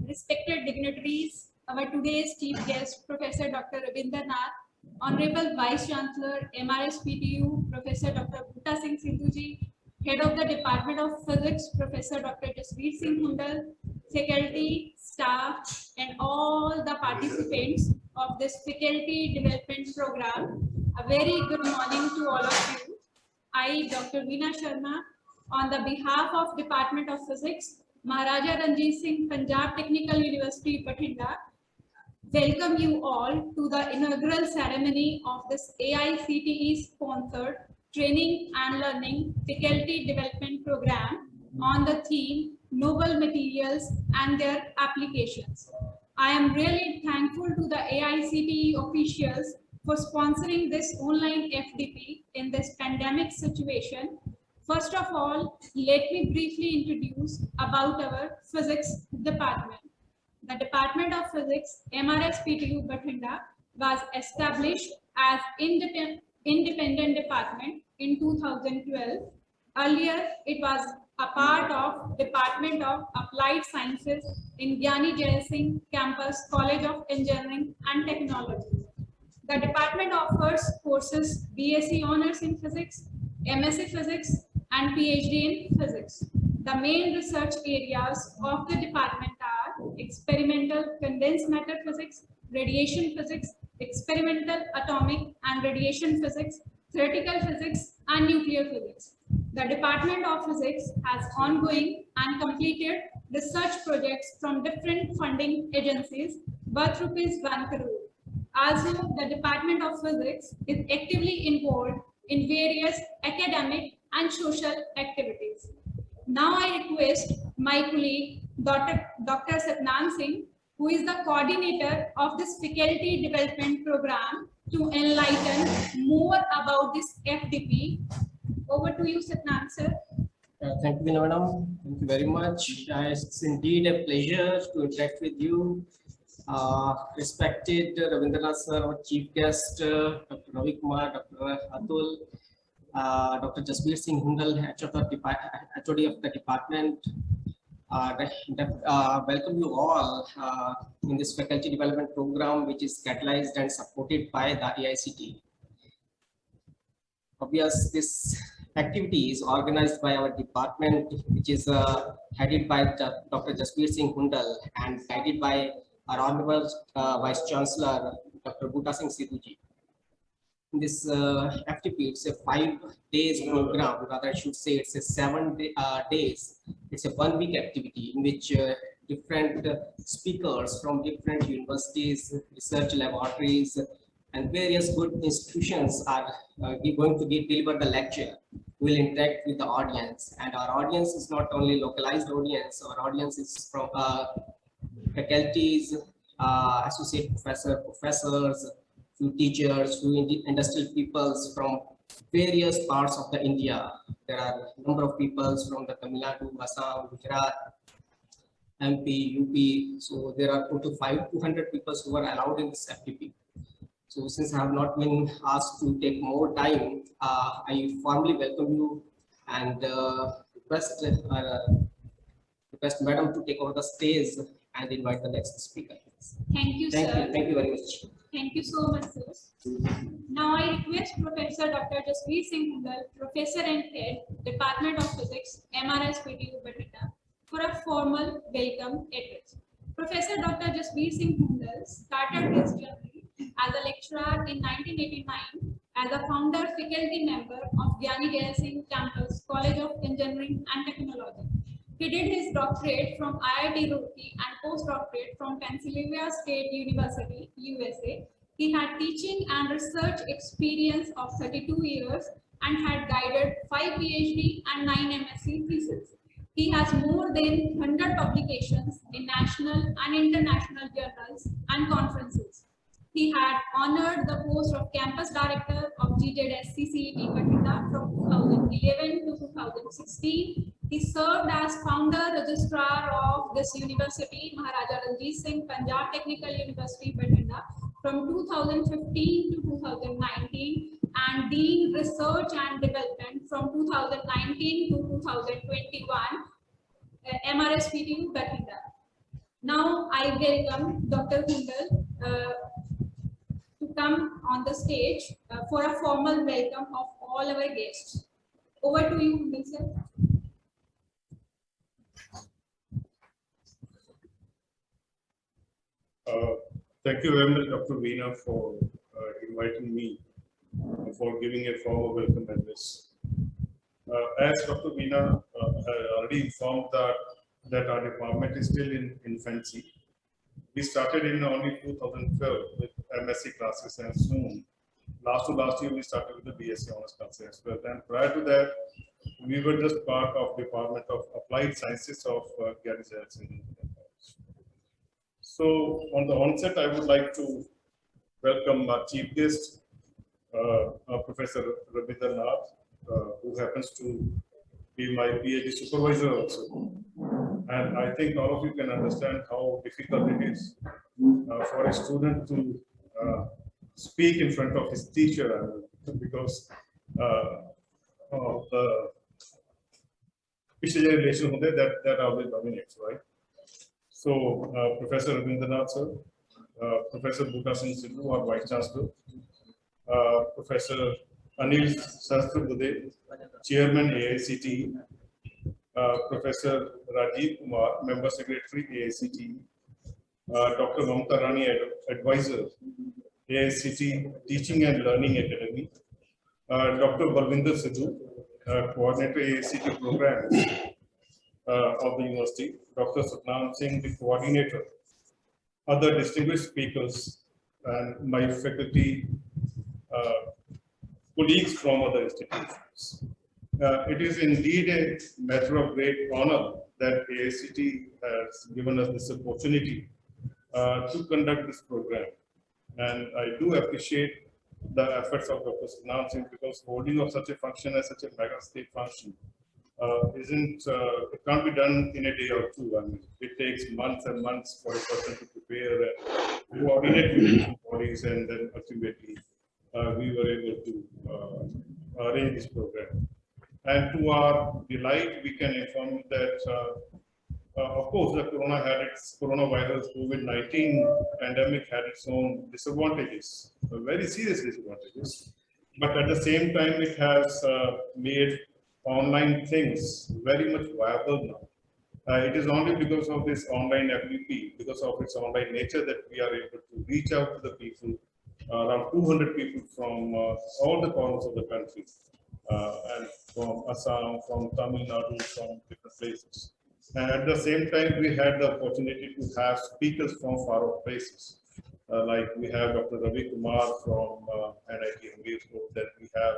Respected dignitaries, our today's chief guest, Professor Dr. Ravinder Nath, Honorable Vice Chancellor, MRSPTU, Professor Dr. Bhuta Singh Sindhuji, Head of the Department of Physics, Professor Dr. Jasbir Singh Hundal, faculty, staff, and all the participants of this faculty development program. A very good morning to all of you. I, Dr. Veena Sharma, on the behalf of Department of Physics, Maharaja Ranjit Singh Punjab Technical University, Bathinda, welcome you all to the inaugural ceremony of this AICTE-sponsored Training and Learning Faculty Development Program on the theme Novel Materials and Their Applications. I am really thankful to the AICTE officials for sponsoring this online FDP in this pandemic situation. First of all, let me briefly introduce about our physics department. The Department of Physics, MRSPTU Bathinda, was established as independent department in 2012. Earlier, it was a part of Department of Applied Sciences in Gyani Jai Singh Campus College of Engineering and Technology. The department offers courses BSc Honors in Physics, MSc Physics, and PhD in Physics. The main research areas of the department are experimental condensed matter physics, radiation physics, experimental atomic and radiation physics, theoretical physics, and nuclear physics. The Department of Physics has ongoing and completed research projects from different funding agencies worth ₹1 crore. Also, the Department of Physics is actively involved in various academic and social activities. Now I request my colleague, Dr. Satnam Singh, who is the coordinator of this faculty development program, to enlighten more about this FDP. Over to you, Satnam, sir. Thank you, madam. Thank you very much. It's indeed a pleasure to interact with you. Respected Ravindranath sir, our chief guest, Dr. Ravi Kumar, Dr. Atul, Dr. Jasbir Singh Hundal, HOD of the department. Welcome you all in this faculty development program, which is catalyzed and supported by the AICTE. Obviously, this activity is organized by our department, which is headed by Dr. Jasbir Singh Hundal and guided by our Honorable Vice Chancellor, Dr. Bhuta Singh Sindhuji. In this FTP, it's a 5 days program, rather I should say it's a 7 days. It's a 1 week activity in which different speakers from different universities, research laboratories, and various good institutions are going to deliver the lecture. We'll interact with the audience, and our audience is not only localized audience, our audience is from faculties, associate professors, few teachers, few industrial peoples from various parts of the India. There are a number of peoples from the Tamil Nadu, Assam, Gujarat, MP, UP. So there are total 200 people who are allowed in this FTP. So since I have not been asked to take more time, I formally welcome you and request Madam to take over the stage and invite the next speaker. Thank you, sir. Thank you very much. Thank you so much, sir. Now I request Professor Dr. Jasbir Singh Hundal, Professor and Head, Department of Physics, MRSPTU Bathinda, for a formal welcome address. Professor Dr. Jasbir Singh Hundal started his journey as a lecturer in 1989 as a founder faculty member of Gyani Jai Singh Campus College of Engineering and Technology. He did his doctorate from IIT Roorkee and postdoctorate from Pennsylvania State University, USA. He had teaching and research experience of 32 years and had guided 5 PhD and 9 MSc theses. He has more than 100 publications in national and international journals and conferences. He had honored the post of campus director of GZSC CET Bathinda from 2011 to 2016. He served as founder registrar of this university, Maharaja Ranjit Singh Punjab Technical University, Bathinda, from 2015 to 2019, and Dean Research and Development from 2019 to 2021, MRSPTU Bathinda. Now I welcome Dr. Hundal to come on the stage for a formal welcome of all our guests. Over to you, Hundal sir. Thank you very much, Dr. Veena, for inviting me and for giving a formal welcome address. As Dr. Veena already informed that our department is still in infancy. We started in only 2012 with MSc classes, and soon, last year, we started with the BSc Honors classes as well. And prior to that, we were just part of Department of Applied Sciences of Gary Jackson. So on the onset, I would like to welcome our chief guest, Professor Rabinder Nath, who happens to be my PhD supervisor also. And I think all of you can understand how difficult it is for a student to speak in front of his teacher, because of the relation that always dominates, right? So, Professor Rabinder Nath sir, Professor Bhuta Singh Sidhu, our Vice Chancellor, Professor Anil Sahasrabudhe, Chairman AICTE, Professor Rajiv Kumar, Member Secretary AICTE, Dr. Mamta Rani, Advisor, AICTE Teaching and Learning Academy, Dr. Balvinder Sidhu, Coordinator AICTE Programs of the University, Dr. Satnam Singh, the Coordinator, other distinguished speakers, and my faculty colleagues from other institutions. It is indeed a matter of great honor that AICTE has given us this opportunity to conduct this program. And I do appreciate the efforts of Dr. Satnam Singh, because holding of such a function as such a mega state function it can't be done in a day or two. I mean, it takes months and months for a person to prepare and coordinate with different bodies, and then ultimately we were able to arrange this program. And to our delight, we can inform that, of course, the coronavirus, COVID-19 pandemic had its own disadvantages, very serious disadvantages. But at the same time, it has made online things very much viable now. It is only because of this online FDP, because of its online nature, that we are able to reach out to the people, around 200 people from all the corners of the country, and from Assam, from Tamil Nadu, from different places. And at the same time, we had the opportunity to have speakers from far off places. Like we have Dr. Ravi Kumar from NIT Hamirpur, then we have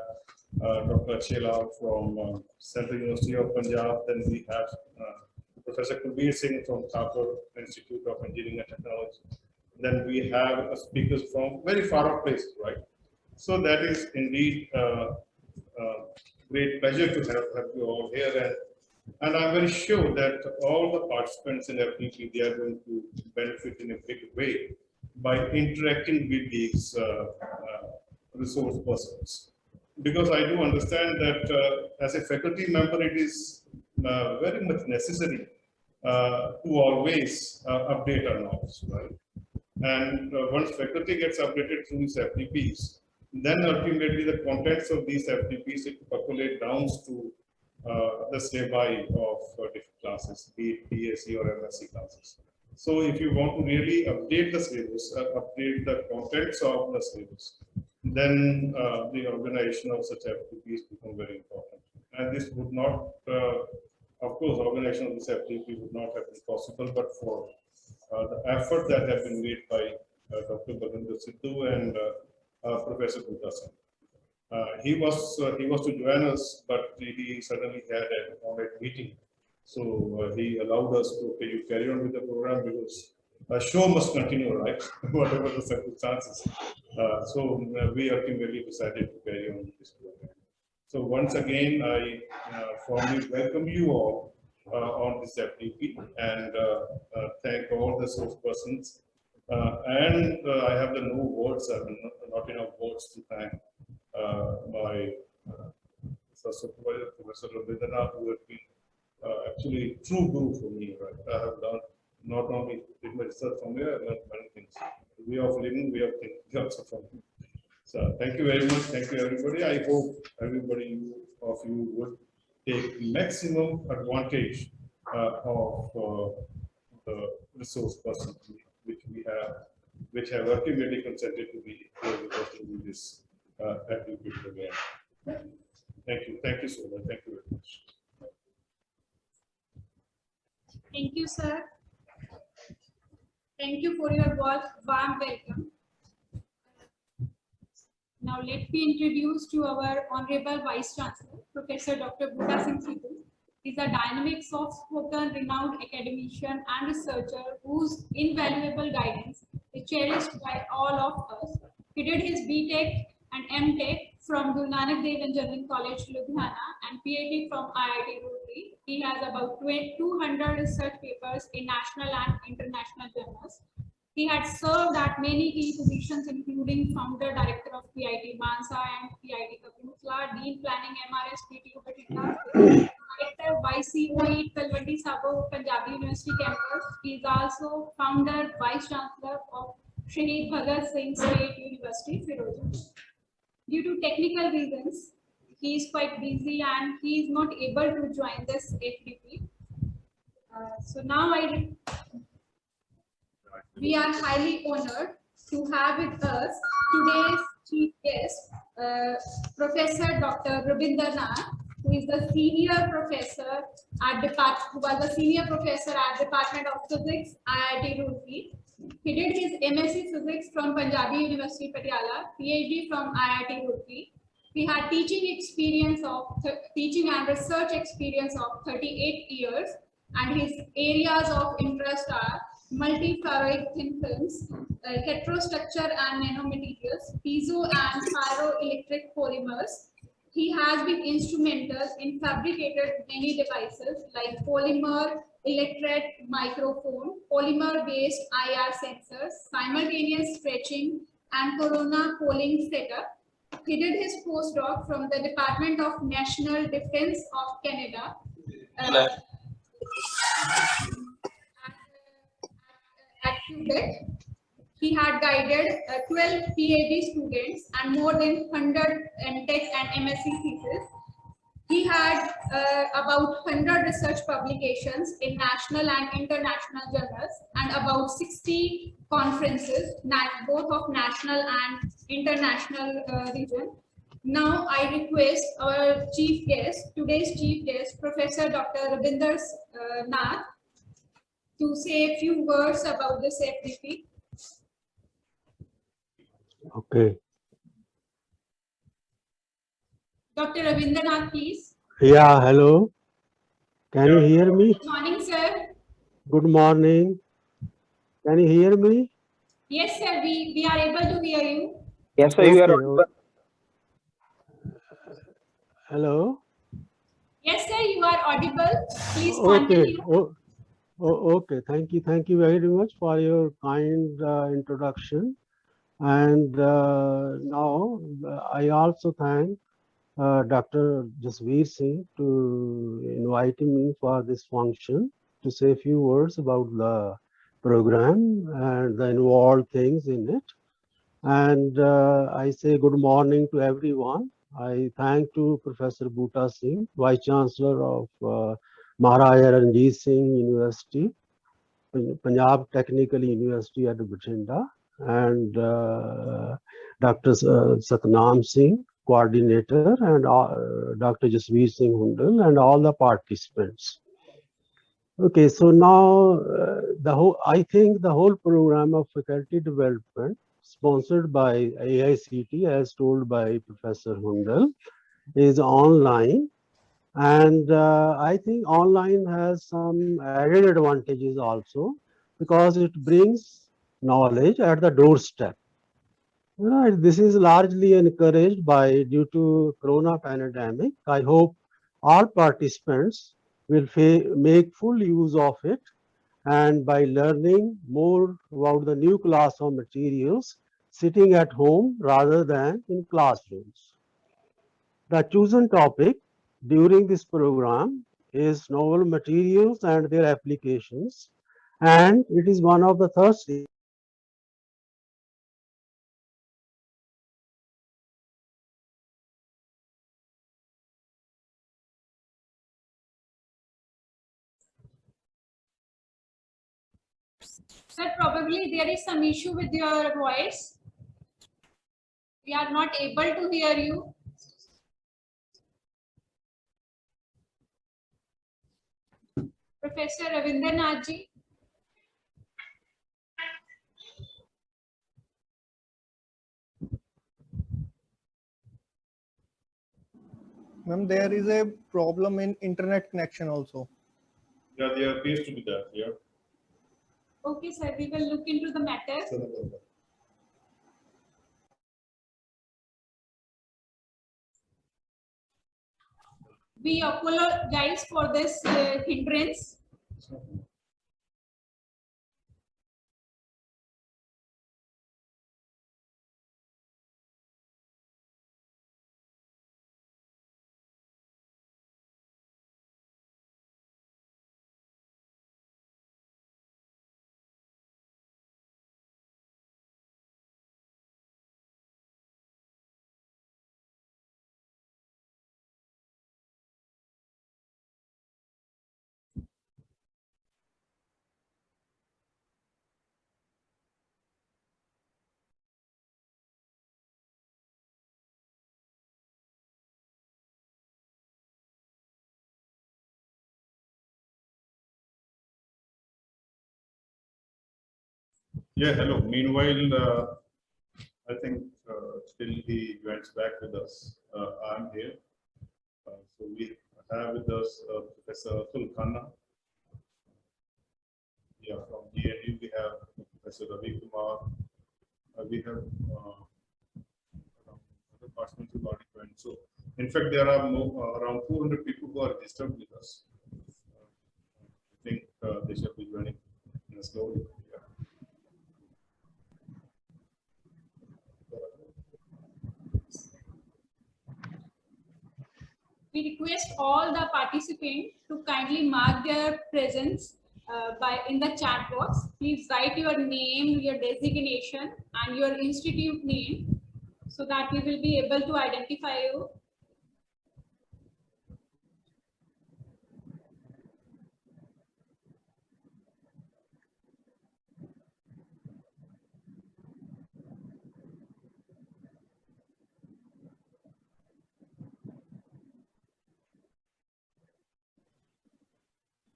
Dr. Chela from Central University of Punjab, then we have Professor Kulbir Singh from Thapar Institute of Engineering and Technology. Then we have speakers from very far off places, right? So that is indeed great pleasure to have you all here, and I'm very sure that all the participants in FDP, they are going to benefit in a big way by interacting with these resource persons. Because I do understand that as a faculty member, it is very much necessary to always update our knowledge, right? And once faculty gets updated through these FDPs, then ultimately the contents of these FDPs it percolate down to the syllabi of different classes, be it BSc or MSc classes. So if you want to really update the syllabus, update the contents of the syllabus, then the organization of such FDPs become very important. And this would not, of course, organization of this FDP would not have been possible, but for the effort that have been made by Dr. Balvinder Sidhu and Professor Bhuta Singh. He was to join us, but he suddenly had an online meeting. So he allowed us to, okay, you carry on with the program, because a show must continue, right? Whatever the circumstances. So we ultimately decided to carry on with this program. So once again, I formally welcome you all on this FDP, and thank all the source persons. And I have no words, I mean, not enough words to thank my supervisor, Professor Rabindranath, who has been actually true guru for me. Right? I have learned not only did my research from here, I learned many things. Way of living, way of thinking also from him. So thank you very much. Thank you, everybody. I hope everybody of you would take maximum advantage of the resource person which we have, which have ultimately consented to be here with us to do this activity program. Thank you. Thank you so much. Thank you very much. Thank you, sir. Thank you for your warm welcome. Now let me introduce to our Honorable Vice Chancellor, Professor Dr. Butta Singh Sidhu. He is a dynamic, soft-spoken, renowned academician and researcher whose invaluable guidance is cherished by all of us. He did his BTech and MTech from Guru Nanak Dev Engineering College, Ludhiana, and PhD from IIT Roorkee. He has about 200 research papers in national and international journals. He had served at many key positions, including founder, director of PIT Mansa and PIT Kapurthala, Dean Planning MRS PTU Bathinda, director YCOE Talwandi Sabo, Punjabi University campus. He is also founder, vice chancellor of Shaheed Bhagat Singh State University, Firozpur. Due to technical reasons, he is quite busy and he is not able to join this FDP. So now we are highly honored to have with us today's chief guest, Professor Dr. Rabindranath, who is the senior professor at Department of Physics, IIT Roorkee. He did his MSc Physics from Punjabi University, Patiala, PhD from IIT Roorkee. He had teaching and research experience of 38 years, and his areas of interest are multi-ferroic thin films, heterostructure and nanomaterials, piezo and pyroelectric polymers. He has been instrumental in fabricated many devices like polymer electret microphone, polymer-based IR sensors, simultaneous stretching, and corona polling setup. He did his postdoc from the Department of National Defense of Canada. At Quebec. He had guided 12 PhD students and more than 100 MTech and MSc theses. He had about 100 research publications in national and international journals and about 60 conferences, both of national and international region. Now I request our chief guest, today's chief guest, Professor Dr. Rabindranath, to say a few words about this FDP. Okay. Dr. Rabindranath, please. Yeah, hello. Can you hear me? Good morning, sir. Good morning. Can you hear me? Yes, sir. We are able to hear you. Yes, sir. Okay. You are. Hello. Yes, sir. You are audible. Please Okay. continue. Okay. Thank you. Thank you very much for your kind introduction. And now I also thank Dr. Jasveer Singh to inviting me for this function to say a few words about the program and the involved things in it. And I say good morning to everyone. I thank to Professor Butta Singh, Vice Chancellor of Maharaja Ranjit Singh University, Punjab Technical University at Bathinda, and Dr. Satnam Singh, coordinator, and Dr. Jasveer Singh Hundal, and all the participants. Okay, so now I think the whole program of faculty development sponsored by AICT, as told by Professor Hundal, is online. And I think online has some added advantages also, because it brings knowledge at the doorstep. This is largely encouraged by due to corona pandemic. I hope all participants will make full use of it, and by learning more about the new class of materials sitting at home rather than in classrooms. The chosen topic during this program is novel materials and their applications, and it is one of the Thursday. Sir, probably there is some issue with your voice. We are not able to hear you. Professor Ravinder Nath ji. Ma'am, there is a problem in internet connection also. Yeah, there appears to be that, yeah. Okay, sir, we will look into the matter. We apologize for this hindrance. Yeah, hello. Meanwhile, I think till he joins back with us, I'm here. So we have with us Professor Atul Khanna. Yeah, from GNU we have Professor Ravi Kumar. We have other partners who got joined. So in fact, there are around 200 people who are registered with us. I think they should be joining slowly. Yeah. We request all the participants to kindly mark their presence in the chat box. Please write your name, your designation, and your institute name so that we will be able to identify you.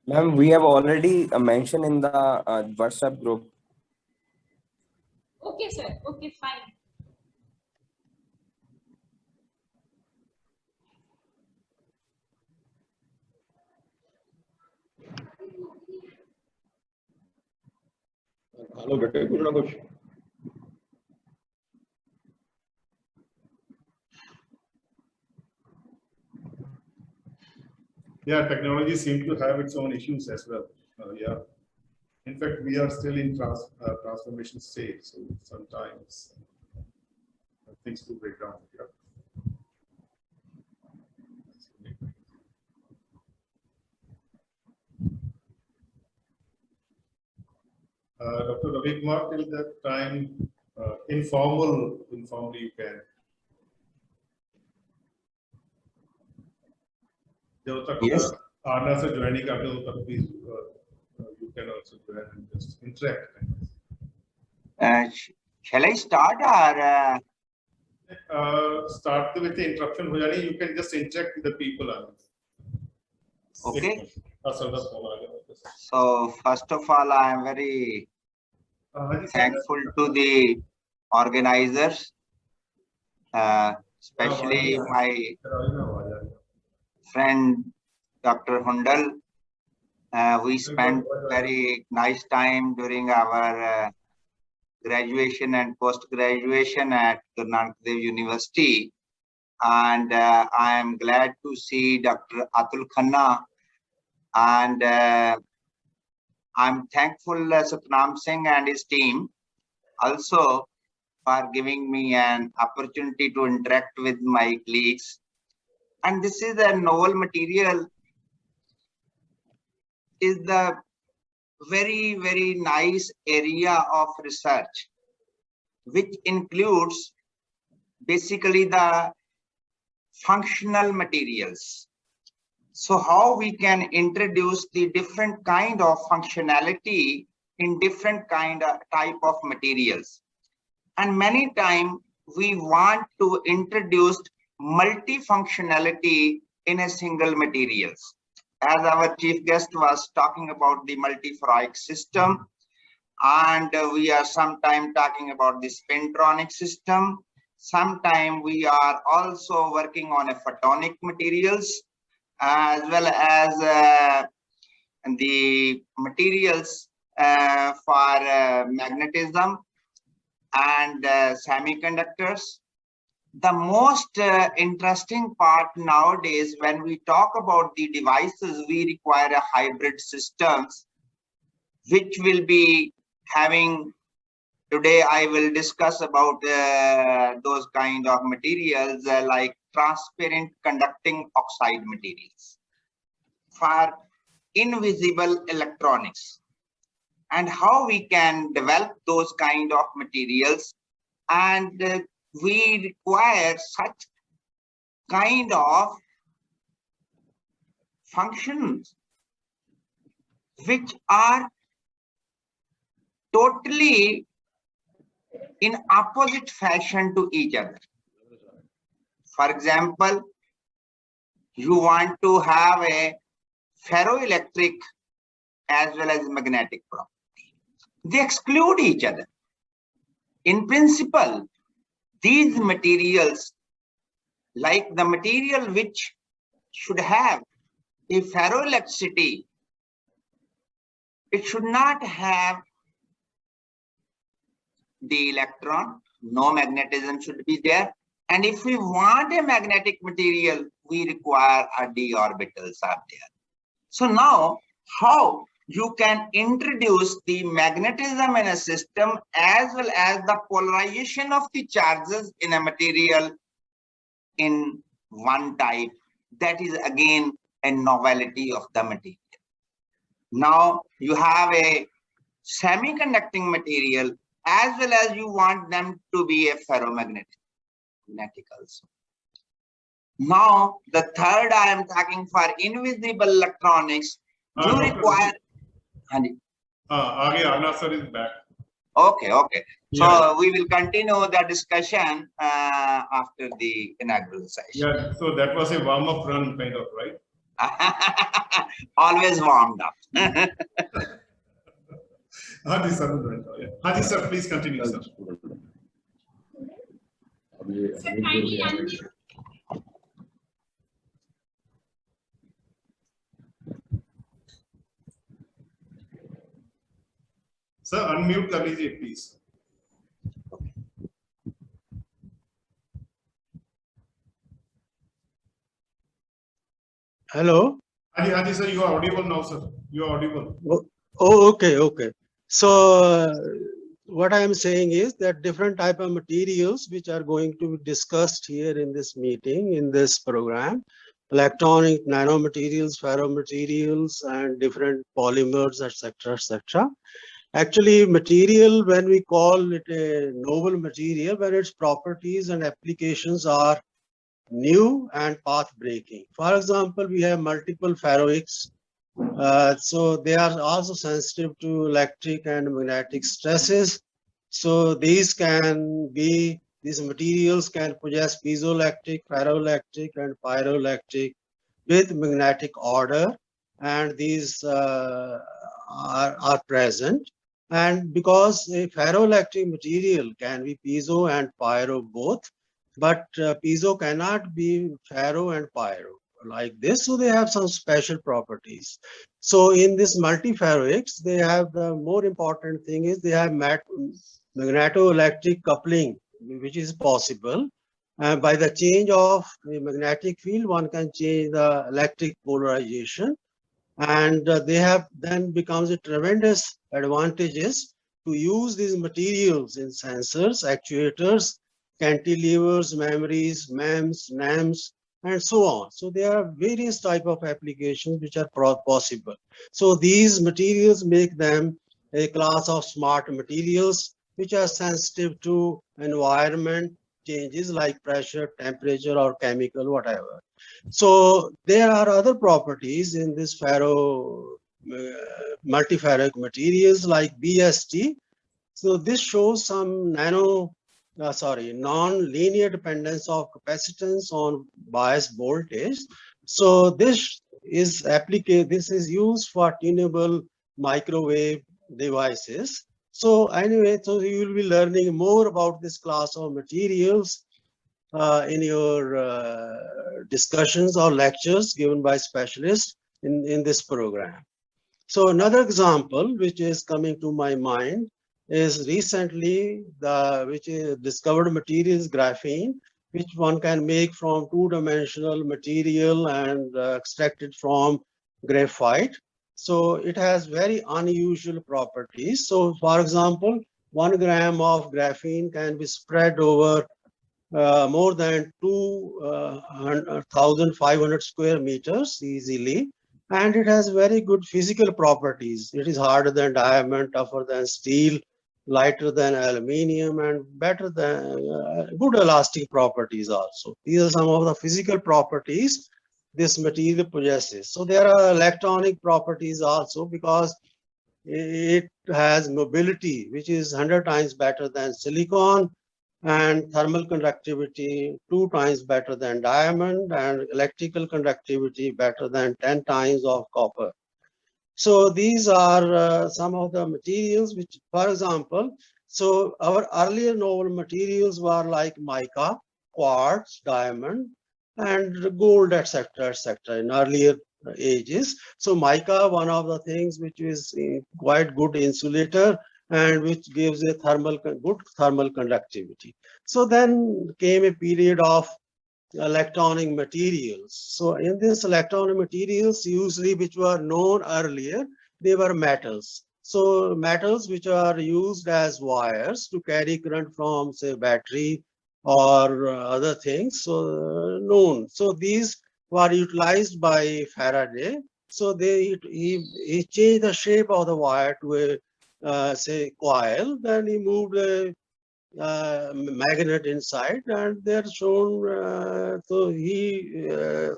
Ma'am, we have already mentioned in the WhatsApp group. Okay, sir. Okay, fine. Hello, बेटे कुछ ना कुछ Yeah, technology seems to have its own issues as well. Yeah. In fact, we are still in transformation stage, so sometimes things do break down. Yeah. Dr. Ravi Kumar, till that time, informally you can. Yes. Arna se joining after please, you can also join and just interact. Shall I start or? Start with the interruption. You can just interact with the people. Okay. So first of all, I am very thankful to the organizers, especially my friend Dr. Hundal. We spent very nice time during our graduation and post-graduation at Guru Nanak Dev University. And I am glad to see Dr. Atul Khanna. And I'm thankful Satnam Singh and his team also for giving me an opportunity to interact with my colleagues. and this is a novel material, is the very, very nice area of research, which includes basically the functional materials. So how we can introduce the different kind of functionality in different type of materials. And many times we want to introduce multifunctionality in a single materials. As our chief guest was talking about the multi-ferroic system, and we are sometime talking about the spintronic system. Sometime we are also working on a photonic materials, as well as the materials for magnetism and semiconductors. The most interesting part nowadays, when we talk about the devices, we require a hybrid systems, which will be having, today I will discuss about those kind of materials like transparent conducting oxide materials for invisible electronics, and how we can develop those kind of materials. And we require such kind of functions which are totally in opposite fashion to each other. For example, you want to have a ferroelectric as well as magnetic property. They exclude each other. In principle, these materials, like the material which should have a ferroelectricity, it should not have the electron, no magnetism should be there. And if we want a magnetic material, we require a d orbitals are there. So now, how you can introduce the magnetism in a system as well as the polarization of the charges in a material in one type? That is again a novelty of the material. Now you have a semiconducting material as well as you want them to be a ferromagnetic also. Now the third I am talking for invisible electronics. You require. Anna sir is back. Okay. So Yeah. we will continue the discussion after the inaugural session. Yeah, so that was a warm-up run kind of, right? Always warmed up. Haji sir, Haji sir, please continue, sir. Sir, kindly unmute. Sir, unmute कर लीजिए, please. Hello. Haji sir, you are audible now, sir. You are audible. Oh, okay. So what I am saying is that different type of materials which are going to be discussed here in this meeting, in this program, electronic nanomaterials, ferromaterials, and different polymers, etc. Actually, material, when we call it a novel material, when its properties and applications are new and path breaking. For example, we have multiple ferroics. So they are also sensitive to electric and magnetic stresses. So these materials can possess piezoelectric, ferroelectric, and pyroelectric with magnetic order, and these are present. And because a ferroelectric material can be piezo and pyro both, but piezo cannot be ferro and pyro like this, so they have some special properties. So in this multiferroics, they have the more important thing is they have magnetoelectric coupling, which is possible. And by the change of the magnetic field, one can change the electric polarization. And they have then becomes a tremendous advantages to use these materials in sensors, actuators, cantilevers, memories, MEMS, NAMs, and so on. So there are various type of applications which are possible. So these materials make them a class of smart materials which are sensitive to environment changes like pressure, temperature, or chemical, whatever. So there are other properties in this multiferric materials like BST. So this shows some non-linear dependence of capacitance on bias voltage. So this is used for tunable microwave devices. So anyway, so you will be learning more about this class of materials in your discussions or lectures given by specialists in this program. So another example which is coming to my mind is recently which is discovered materials graphene, which one can make from two-dimensional material and extracted from graphite. So it has very unusual properties. So for example, 1 gram of graphene can be spread over more than 2,500 square meters easily. And it has very good physical properties. It is harder than diamond, tougher than steel, lighter than aluminium, and better than good elastic properties also. These are some of the physical properties this material possesses. So there are electronic properties also because it has mobility, which is 100 times better than silicon, and thermal conductivity 2 times better than diamond, and electrical conductivity better than 10 times of copper. So these are some of the materials which, for example, so our earlier novel materials were like mica, quartz, diamond, and gold, etc., in earlier ages. So mica, one of the things which is quite good insulator and which gives a good thermal conductivity. So then came a period of electronic materials. So in this electronic materials, usually which were known earlier, they were metals. So metals which are used as wires to carry current from, say, battery or other things, so known. So these were utilized by Faraday. So he changed the shape of the wire to a say coil, then he moved a magnet inside, and they're shown. So he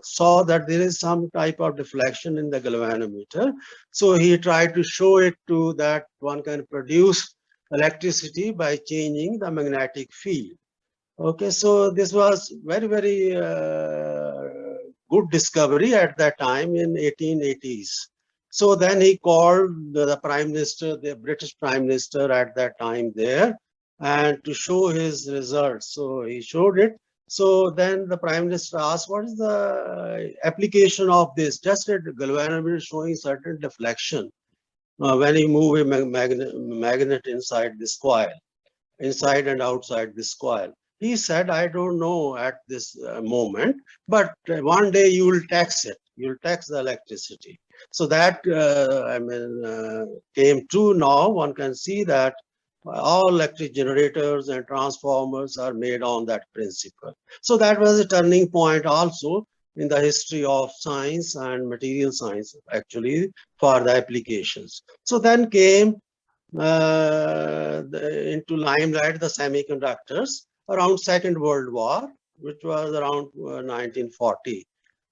saw that there is some type of deflection in the galvanometer. So he tried to show it to that one can produce electricity by changing the magnetic field. Okay, so this was very, very good discovery at that time in 1880s. So then he called the Prime Minister, the British Prime Minister at that time there, and to show his results. So he showed it. So then the Prime Minister asked, what is the application of this? Just a galvanometer showing certain deflection when you move a magnet inside this coil, inside and outside this coil. He said, I don't know at this moment, but one day you will tax it. You'll tax the electricity. So that, came true now. One can see that all electric generators and transformers are made on that principle. So that was a turning point also in the history of science and material science, actually, for the applications. So then came into limelight the semiconductors around Second World War, which was around 1940.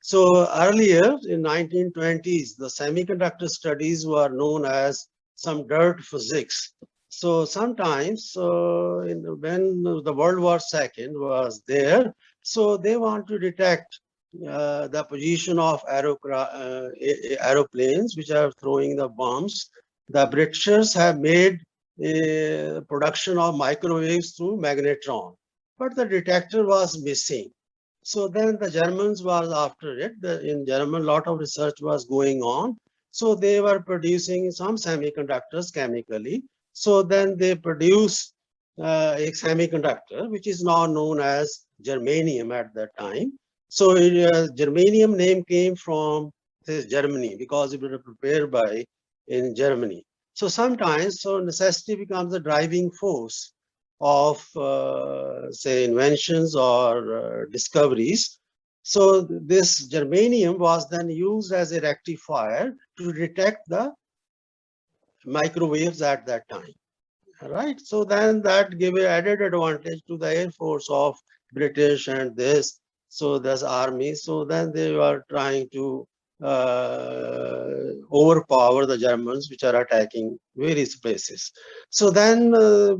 So earlier in 1920s, the semiconductor studies were known as some dirt physics. So sometimes when the World War II was there, so they want to detect the position of aeroplanes which are throwing the bombs. The Britishers have made a production of microwaves through magnetron, but the detector was missing. So then the Germans was after it. In German, a lot of research was going on. So they were producing some semiconductors chemically. So then they produce a semiconductor, which is now known as germanium at that time. So germanium name came from Germany because it was prepared in Germany. So sometimes, so necessity becomes the driving force of, say, inventions or discoveries. So this germanium was then used as a rectifier to detect the microwaves at that time. Right. So then that gave an added advantage to the Air Force of British and this. So this army. So then they were trying to overpower the Germans, which are attacking various places. So then,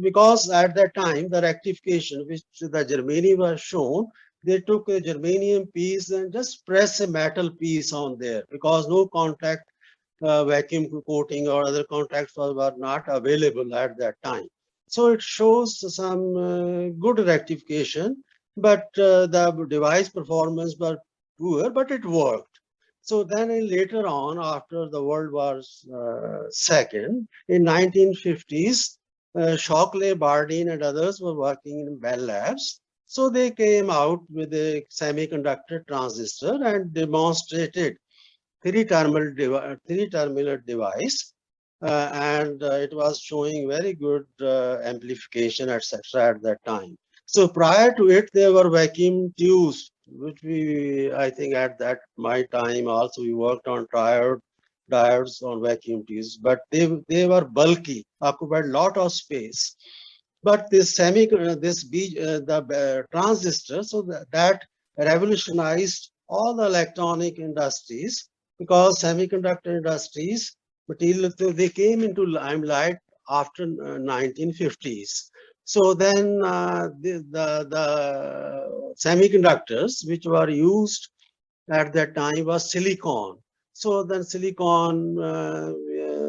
because at that time the rectification which the germanium was shown, they took a germanium piece and just press a metal piece on there because no contact vacuum coating or other contacts were not available at that time. So it shows some good rectification, but the device performance was poor, but it worked. So then later on, after the World War II, in 1950s, Shockley, Bardeen and others were working in Bell Labs. So they came out with a semiconductor transistor and demonstrated three-terminal device, and it was showing very good amplification, etc. at that time. So prior to it, there were vacuum tubes, which I think at that my time also we worked on diodes on vacuum tubes, but they were bulky, occupied a lot of space. But this transistor, so that revolutionized all the electronic industries because semiconductor industries material they came into limelight after 1950s. So then the semiconductors which were used at that time was silicon. So then silicon,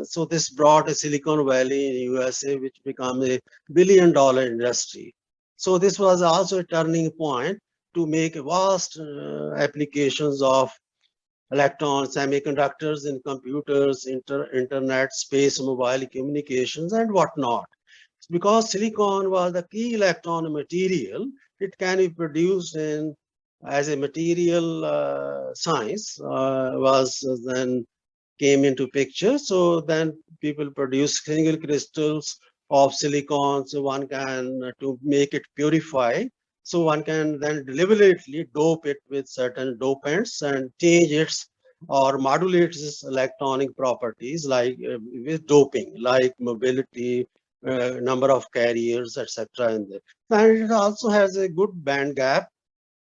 so this brought a Silicon Valley in USA, which became a billion-dollar industry. So this was also a turning point to make vast applications of electrons, semiconductors in computers, internet, space, mobile communications, and whatnot. Because silicon was the key electron material, it can be produced in as a material science was then came into picture. So then people produce single crystals of silicon. So one can to make it purify. So one can then deliberately dope it with certain dopants and change its or modulate its electronic properties like with doping, like mobility, number of carriers, etc. in there. And it also has a good band gap,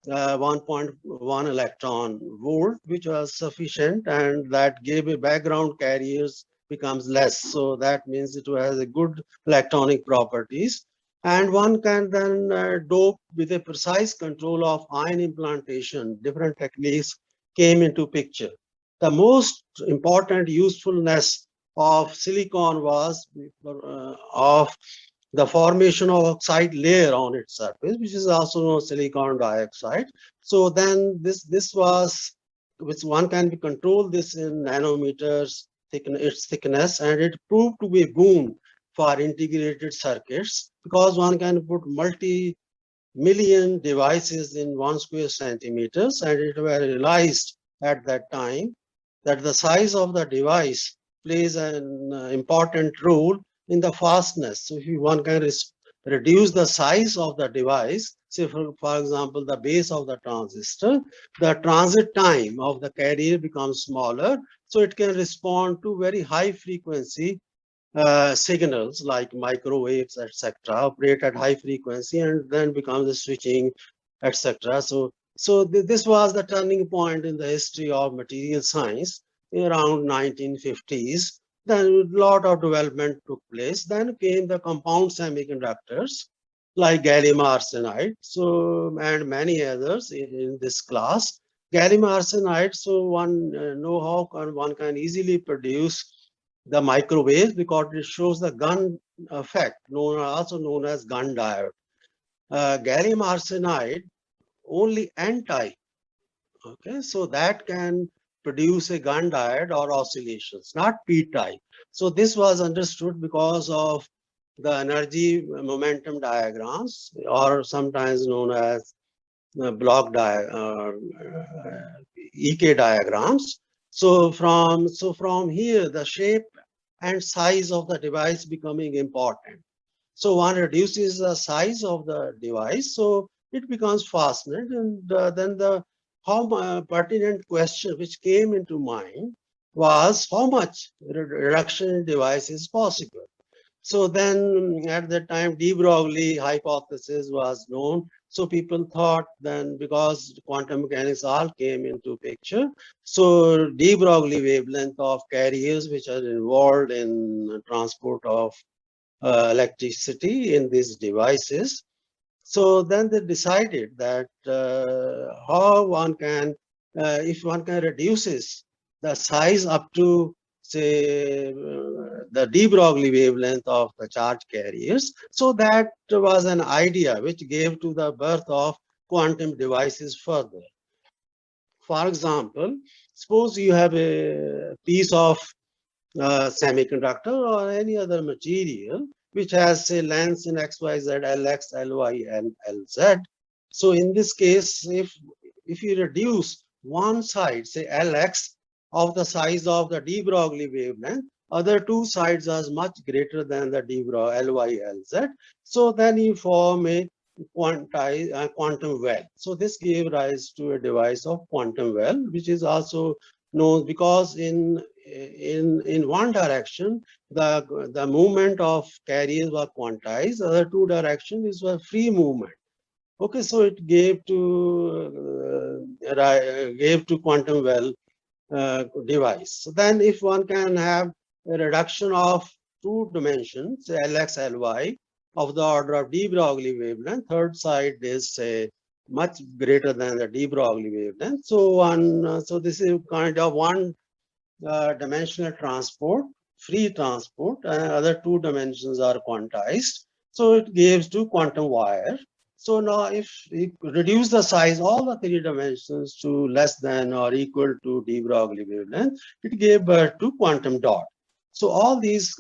1.1 electron volt, which was sufficient, and that gave a background carriers becomes less. So that means it has a good electronic properties. And one can then dope with a precise control of ion implantation. Different techniques came into picture. The most important usefulness of silicon was of the formation of oxide layer on its surface, which is also known as silicon dioxide. So then this was, which one can be control this in nanometers, its thickness, and it proved to be a boon for integrated circuits because one can put multi-million devices in 1 square centimeters, and it was realized at that time that the size of the device plays an important role in the fastness. So if one can reduce the size of the device, say for example, the base of the transistor, the transit time of the carrier becomes smaller. So it can respond to very high frequency signals like microwaves, etc., operate at high frequency and then becomes a switching, etc. So this was the turning point in the history of material science around 1950s. Then a lot of development took place. Then came the compound semiconductors like gallium arsenide, so and many others in this class. Gallium arsenide, so one know how one can easily produce the microwaves because it shows the gun effect, also known as gun diode. Gallium arsenide only N-type. Okay, so that can produce a gun diode or oscillations, not P-type. So this was understood because of the energy momentum diagrams, or sometimes known as EK diagrams. So from here, the shape and size of the device becoming important. So one reduces the size of the device, so it becomes fastened, and then the pertinent question which came into mind was how much reduction in device is possible. So then at that time, de Broglie hypothesis was known. So people thought then, because quantum mechanics all came into picture, so de Broglie wavelength of carriers which are involved in transport of electricity in these devices. So then they decided that how one can, if one can reduces the size up to say the de Broglie wavelength of the charge carriers. So that was an idea which gave to the birth of quantum devices further. For example, suppose you have a piece of semiconductor or any other material which has say lengths in XYZ, LX, LY, and LZ. So in this case, if you reduce one side, say LX, of the size of the de Broglie wavelength, other two sides are much greater than the de Broglie LY, LZ. So then you form a quantum well. So this gave rise to a device of quantum well, which is also known because in one direction the movement of carriers were quantized, other two directions were free movement. Okay, so it gave to quantum well device. So then if one can have a reduction of two dimensions, Lx, Ly, of the order of de Broglie wavelength, third side is say much greater than the de Broglie wavelength. So this is kind of one dimensional transport, free transport, and other two dimensions are quantized. So it gives to quantum wire. So now if we reduce the size, all the three dimensions to less than or equal to de Broglie wavelength, it gave birth to quantum dot. So all these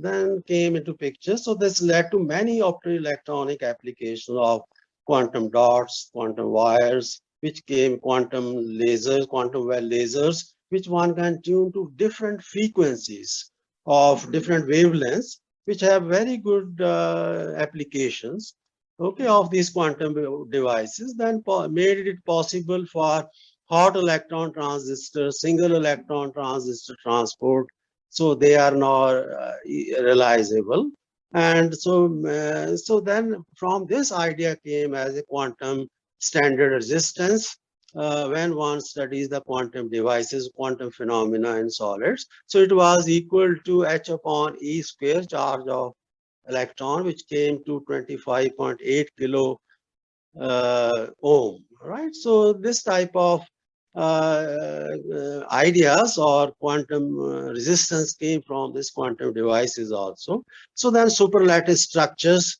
then came into picture. So this led to many optoelectronic applications of quantum dots, quantum wires, which came quantum lasers, quantum well lasers, which one can tune to different frequencies of different wavelengths, which have very good applications, okay, of these quantum devices, then made it possible for hot electron transistor, single electron transistor transport. So they are now realizable. And so then from this idea came as a quantum standard resistance when one studies the quantum devices, quantum phenomena in solids. So it was equal to h upon e square charge of electron, which came to 25.8 kilo ohm, right? So this type of ideas or quantum resistance came from this quantum devices also. So then superlattice structures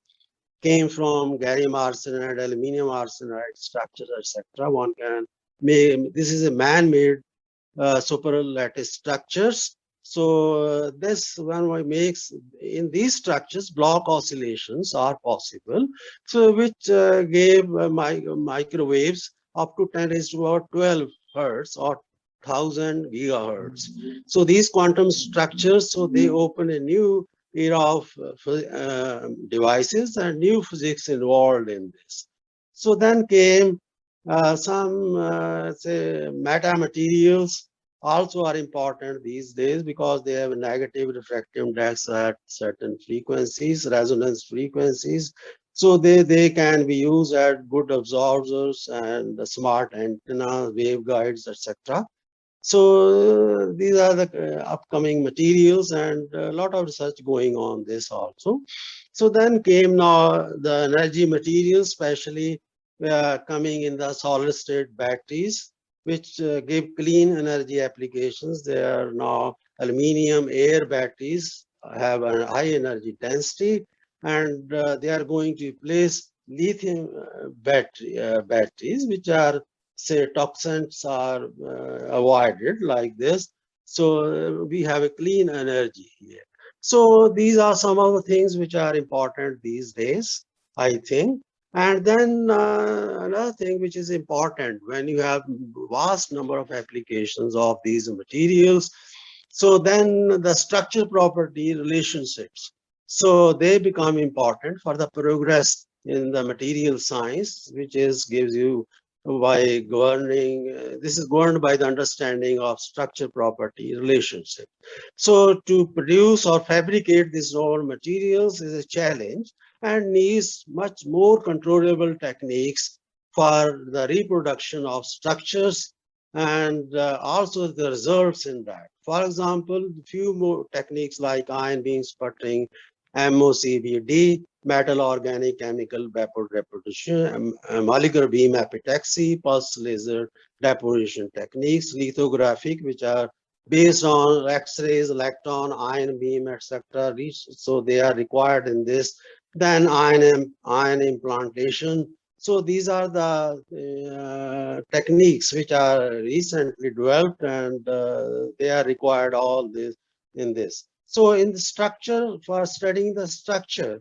came from gallium arsenide, aluminum arsenide structures, etc. One can make, this is a man-made superlattice structures. So this one makes in these structures block oscillations are possible. So which gave microwaves up to 10 raised to about 12 hertz or 1000 gigahertz. So these quantum structures, so they open a new era of devices and new physics involved in this. So then came some say metamaterials also are important these days because they have a negative refractive index at certain frequencies, resonance frequencies. So they can be used as good absorbers and smart antennas, waveguides, etc. So these are the upcoming materials and a lot of research going on this also. So then came now the energy materials, especially coming in the solid state batteries, which give clean energy applications. They are now aluminum air batteries, have a high energy density, and they are going to replace lithium batteries, which are say toxins are avoided like this. So we have a clean energy here. So these are some of the things which are important these days, I think. And then another thing which is important when you have vast number of applications of these materials, so then the structure property relationships, so they become important for the progress in the material science, which is gives you by governing, this is governed by the understanding of structure property relationship. So to produce or fabricate these novel materials is a challenge and needs much more controllable techniques for the reproduction of structures and also the results in that. For example, few more techniques like ion beam sputtering, MOCVD, metal organic chemical vapor deposition, molecular beam epitaxy, pulse laser deposition techniques, lithographic, which are based on X-rays, electron, ion beam, etc. So they are required in this. Then ion implantation. So these are the techniques which are recently developed, and they are required all this in this. So in the structure, for studying the structure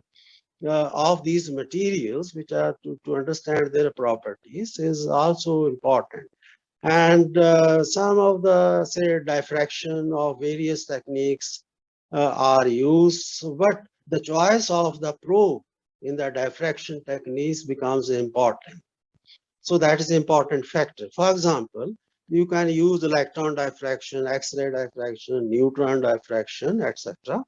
of these materials, which are to understand their properties, is also important. And some of the, say, diffraction of various techniques are used, but the choice of the probe in the diffraction techniques becomes important. So that is an important factor. For example, you can use electron diffraction, X-ray diffraction, neutron diffraction, etc.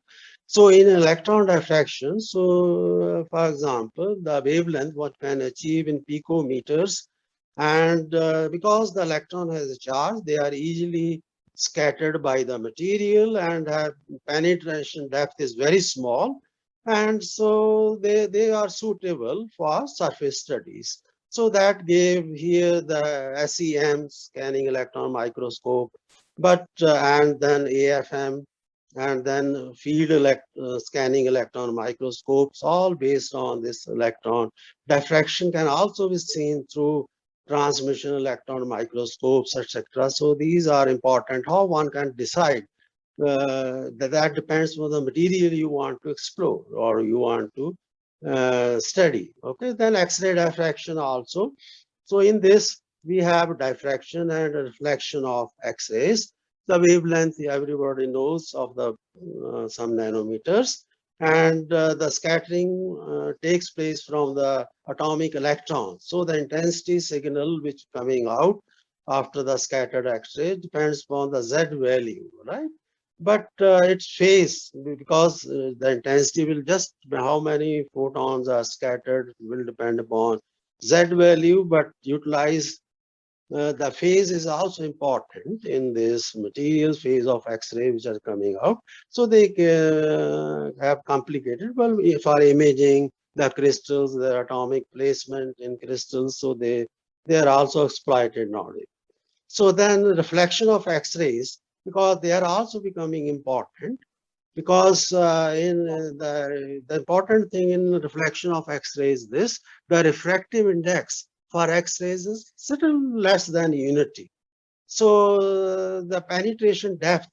So in electron diffraction, so for example, the wavelength what can achieve in picometers, and because the electron has a charge, they are easily scattered by the material and have penetration depth is very small, and so they are suitable for surface studies. So that gave here the SEM, scanning electron microscope, but and then AFM, and then field scanning electron microscopes, all based on this electron. Diffraction can also be seen through transmission electron microscopes, etc. So these are important. How one can decide that depends on the material you want to explore or you want to study. Okay, then X-ray diffraction also. So in this, we have diffraction and reflection of X-rays. The wavelength everybody knows of the some nanometers, and the scattering takes place from the atomic electrons. So the intensity signal which coming out after the scattered X-ray depends upon the Z value, right? But its phase, because the intensity will just, how many photons are scattered will depend upon Z value, but utilize the phase is also important in this material phase of X-ray which are coming out. So they have complicated, well, for imaging the crystals, the atomic placement in crystals, so they are also exploited nowadays. So then reflection of X-rays, because they are also becoming important, because in the important thing in reflection of X-rays, this, the refractive index for X-rays is still less than unity. So the penetration depth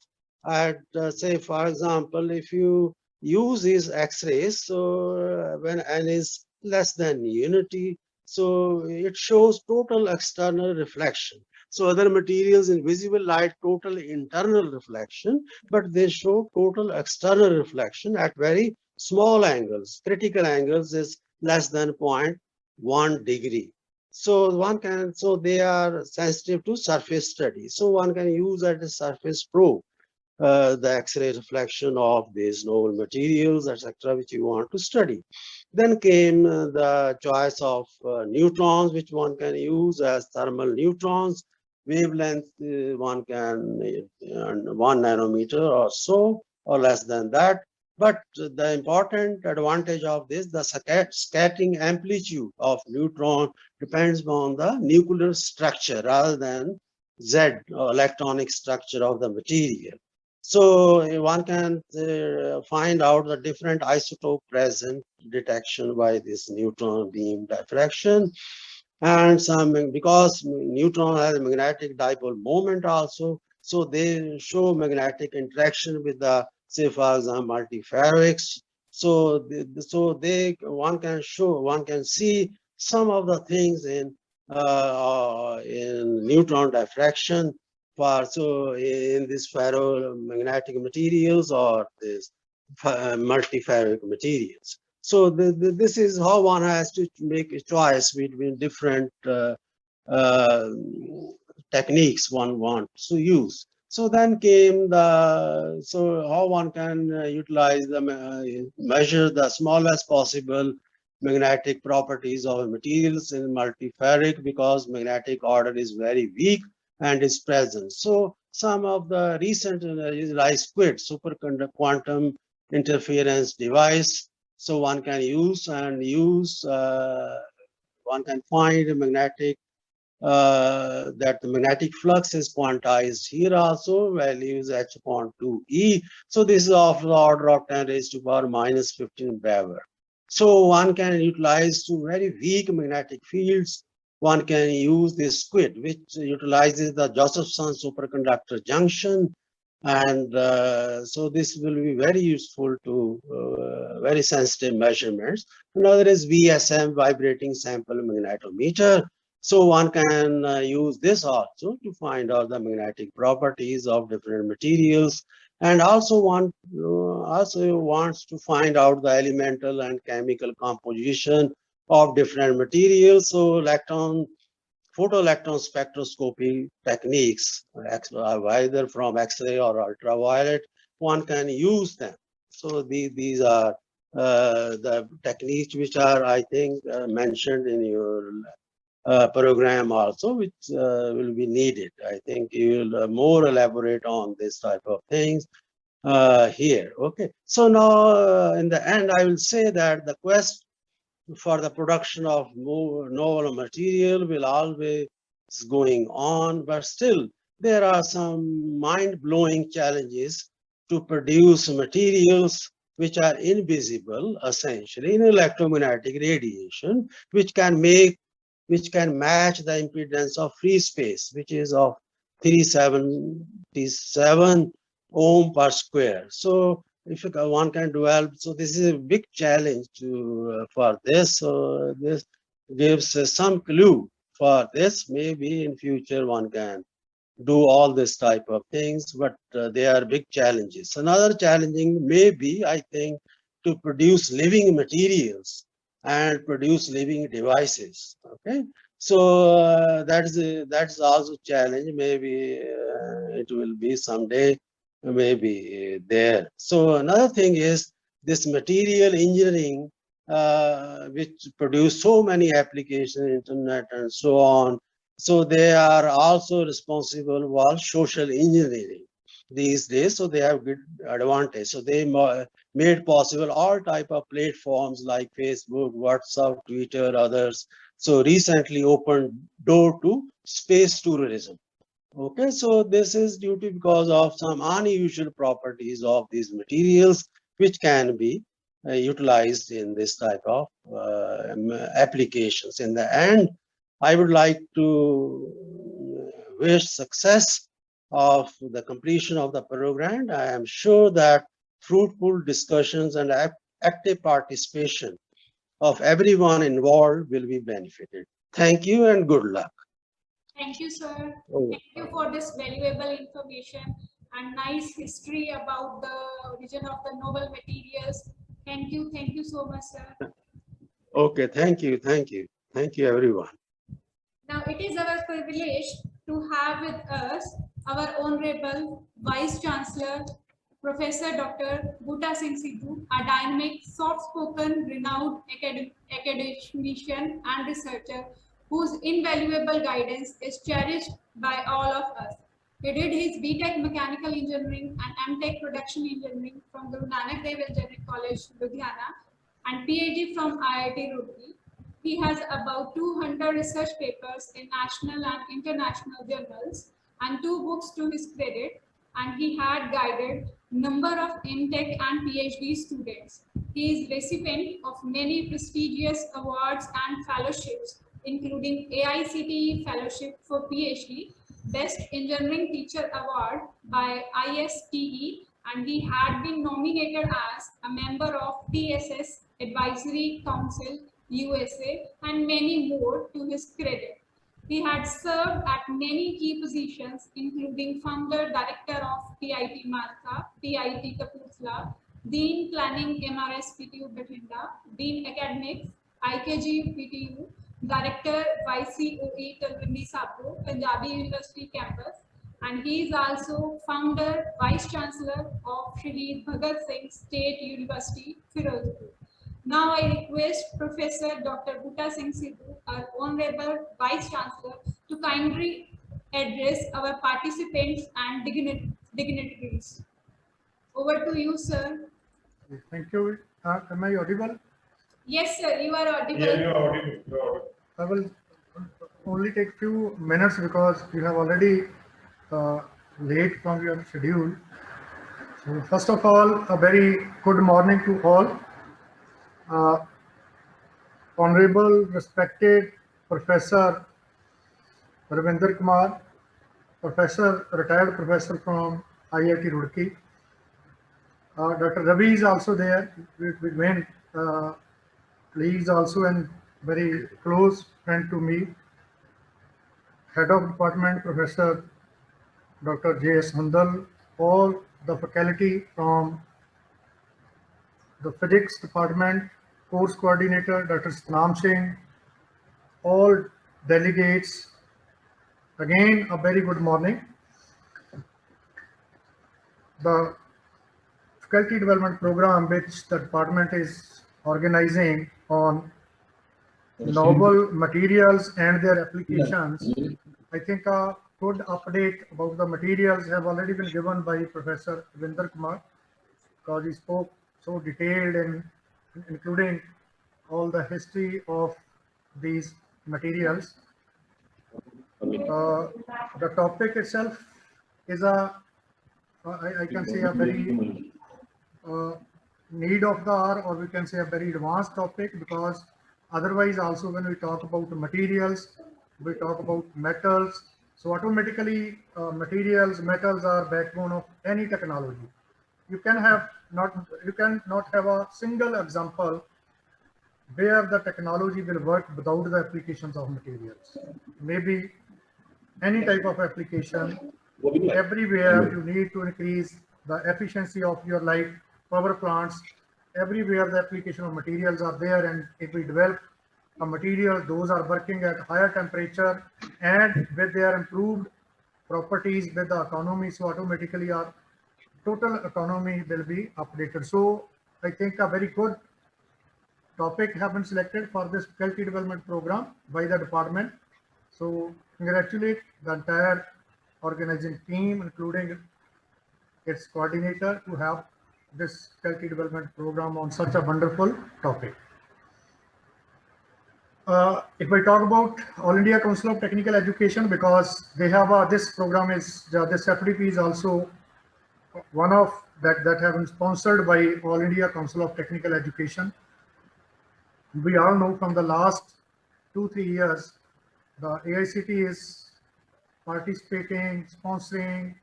at, say, for example, if you use these X-rays, so when n is less than unity, so it shows total external reflection. So other materials in visible light, total internal reflection, but they show total external reflection at very small angles. Critical angles is less than 0.1 degree. So one can, so they are sensitive to surface study. So one can use at a surface probe the X-ray reflection of these novel materials, etc., which you want to study. Then came the choice of neutrons, which one can use as thermal neutrons. Wavelength, one can 1 nanometer or so, or less than that. But the important advantage of this, the scattering amplitude of neutron depends on the nuclear structure rather than Z, or electronic structure of the material. So one can find out the different isotope present detection by this neutron beam diffraction. And some, because neutron has a magnetic dipole moment also, so they show magnetic interaction with the, say, for example, multiferrics. So one can see some of the things in neutron diffraction. So in this ferromagnetic materials or this multiferric materials. So this is how one has to make a choice between different techniques one wants to use. So then came the, so how one can utilize the, measure the smallest possible magnetic properties of materials in multiferric, because magnetic order is very weak and is present. So some of the recent like SQUID, superconductor quantum interference device, so one can use one can find a magnetic that the magnetic flux is quantized here also, values h upon 2e. So this is of the order of 10 raised to power minus 15 Weber. So one can utilize to very weak magnetic fields. One can use this SQUID, which utilizes the Josephson superconductor junction. And so this will be very useful to very sensitive measurements. Another is VSM, vibrating sample magnetometer. So one can use this also to find out the magnetic properties of different materials, and also one also wants to find out the elemental and chemical composition of different materials. So photoelectron spectroscopy techniques, either from X-ray or ultraviolet, one can use them. So these are the techniques which are, I think, mentioned in your program also, which will be needed. I think you will more elaborate on this type of things here. Okay. So now in the end, I will say that the quest for the production of more novel material will always going on, but still there are some mind-blowing challenges to produce materials which are invisible essentially in electromagnetic radiation, which can match the impedance of free space, which is of 377 ohm per square. So if one can develop, so this is a big challenge to for this. So this gives some clue for this. Maybe in future one can do all this type of things, but they are big challenges. Another challenging may be, I think, to produce living materials and produce living devices. Okay, so that's also challenge. Maybe it will be someday, maybe there. So another thing is this material engineering, which produce so many applications, internet and so on. So they are also responsible for social engineering these days. So they have good advantage. So they made possible all type of platforms like Facebook, WhatsApp, Twitter, others. So recently opened door to space tourism. Okay, so this is due to because of some unusual properties of these materials, which can be utilized in this type of applications. In the end, I would like to wish success of the completion of the program. I am sure that fruitful discussions and active participation of everyone involved will be benefited. Thank you and good luck. Thank you, sir. Oh. Thank you for this valuable information and nice history about the origin of the noble materials. Thank you so much, sir. Okay, thank you everyone. Now it is our privilege to have with us our Honorable Vice Chancellor, Professor Dr. Butta Singh Sidhu, a dynamic, soft-spoken, renowned academician and researcher whose invaluable guidance is cherished by all of us. He did his BTech Mechanical Engineering and MTech Production Engineering from Guru Nanak Dev Engineering College, Ludhiana, and PhD from IIT Roorkee. He has about 200 research papers in national and international journals and 2 books to his credit, and he had guided number of MTech and PhD students. He is recipient of many prestigious awards and fellowships, including AICTE Fellowship for PhD, Best Engineering Teacher Award by ISTE, and he had been nominated as a member of TSS Advisory Council USA, and many more to his credit. He had served at many key positions, including founder director of PIT Malka, PIT Kapurthala, Dean Planning MRS PTU Bathinda, Dean Academics, IKG PTU, Director YCOE Talwindi Sapo, Punjabi University campus, and he is also founder, Vice Chancellor of Shaheed Bhagat Singh State University, Firozpur. Now I request Professor Dr. Butta Singh Sidhu, our Honorable Vice Chancellor, to kindly address our participants and dignitaries. Over to you, sir. Thank you. Am I audible? Yes, sir, you are audible. Yeah, you are audible. You are audible. I will only take few minutes because you have already late from your schedule. So first of all, a very good morning to all. Honorable, respected Professor Ravinder Kumar, Professor, retired Professor from IIT Roorkee. Dr. Ravi is also there. We went. He is also a very close friend to me. Head of Department, Professor Dr. J.S. Hundal, all the faculty from the Physics Department, Course Coordinator, Dr. Satnam Singh, all delegates. Again, a very good morning. The Faculty Development Program, which the department is organizing on novel materials and their applications, I think a good update about the materials have already been given by Professor Ravinder Kumar, because he spoke so detailed and including all the history of these materials. The topic itself is I can say a very need of the hour, or we can say a very advanced topic, because otherwise also when we talk about the materials, we talk about metals. So automatically materials, metals are backbone of any technology. You cannot have a single example where the technology will work without the applications of materials. Maybe any type of application, everywhere you need to increase the efficiency of your life, power plants, everywhere the application of materials are there. And if we develop a material, those are working at higher temperature and with their improved properties with the economy, so automatically our total economy will be updated. So I think a very good topic have been selected for this faculty development program by the department. So congratulate the entire organizing team, including its coordinator, to have this faculty development program on such a wonderful topic. If I talk about All India Council of Technical Education, because they have this program is this FDP is also one of that have been sponsored by All India Council of Technical Education. We all know from the last 2-3 years, the AICT is participating, sponsoring,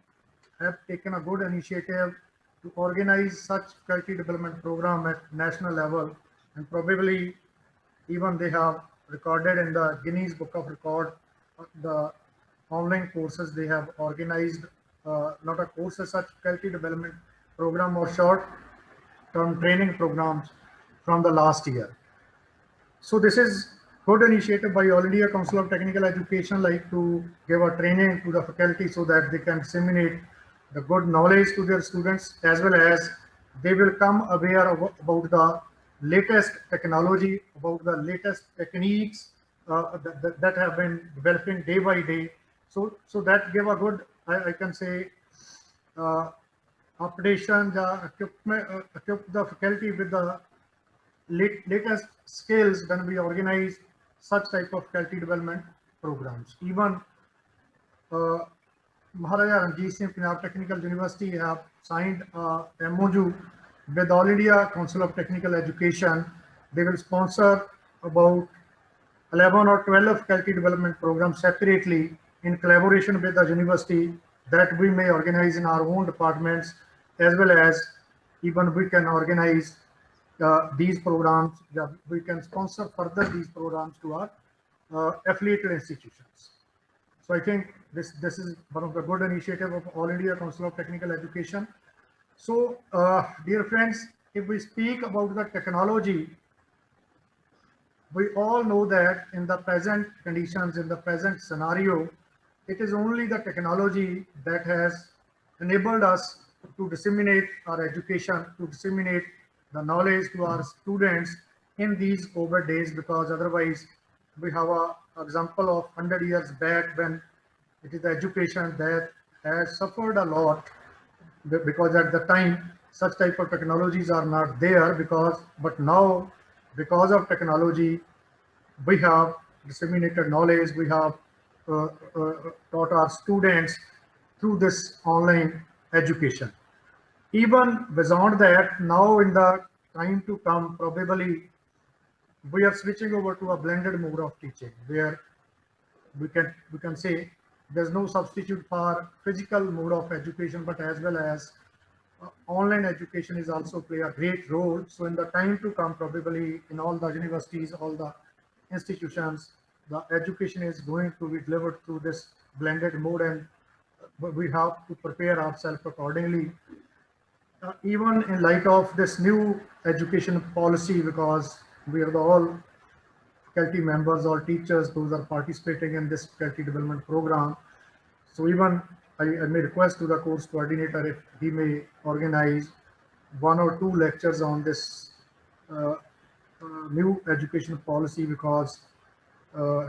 have taken a good initiative to organize such faculty development program at national level, and probably even they have recorded in the Guinness Book of Record the online courses they have organized, not a course as such, faculty development program or short-term training programs from the last year. So this is good initiative by All India Council of Technical Education, like to give a training to the faculty so that they can disseminate the good knowledge to their students, as well as they will come aware about the latest technology, about the latest techniques that have been developing day by day. So that give a good, I can say, updation, equip the faculty with the latest skills when we organize such type of faculty development programs. Even Maharaja Ranjit Singh Punjab Technical University have signed a MOU with All India Council of Technical Education. They will sponsor about 11 or 12 faculty development programs separately in collaboration with the university, that we may organize in our own departments, as well as even we can organize these programs. We can sponsor further these programs to our affiliated institutions. So I think this is one of the good initiative of All India Council of Technical Education. So dear friends, if we speak about the technology, We all know that in the present conditions, in the present scenario, it is only the technology that has enabled us to disseminate our education, to disseminate the knowledge to our students in these COVID days, because otherwise we have a example of 100 years back when it is the education that has suffered a lot, because at the time such type of technologies are not there, but now because of technology we have disseminated knowledge, we have taught our students through this online education. Even beyond that, now in the time to come, probably we are switching over to a blended mode of teaching, where we can say there's no substitute for physical mode of education, but as well as online education is also play a great role. So in the time to come, probably in all the universities, all the institutions, the education is going to be delivered through this blended mode, and we have to prepare ourselves accordingly. Even in light of this new education policy, because we are all faculty members or teachers, those are participating in this faculty development program. So even I may request to the course coordinator if he may organize 1 or 2 lectures on this new education policy, because